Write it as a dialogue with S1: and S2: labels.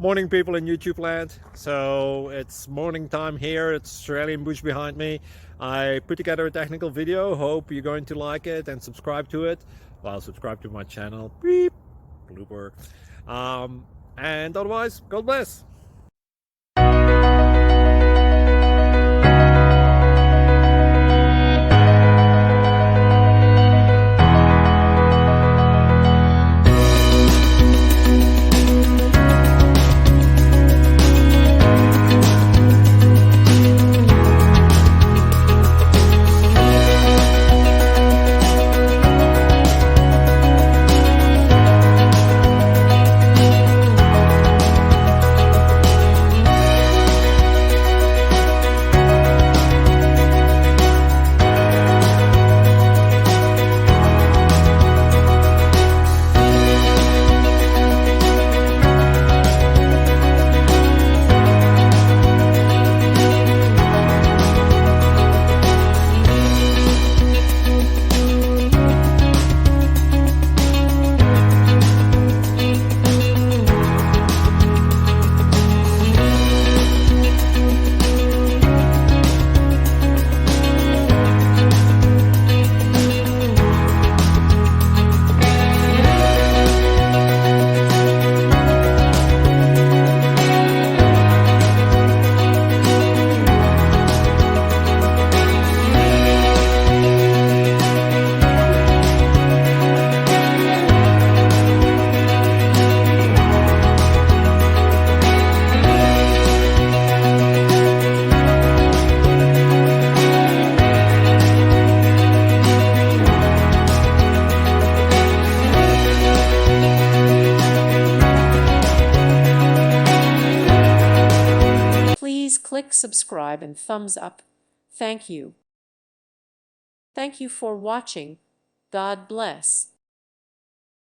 S1: Morning, people in YouTube land. So it's morning time here. It's Australian bush behind me. I put together a technical video. Hope you're going to like it and subscribe to it. Well, subscribe to my channel. Beep. Blooper. And otherwise, God bless.
S2: Please click subscribe and thumbs up. Thank you. Thank you for watching. God bless.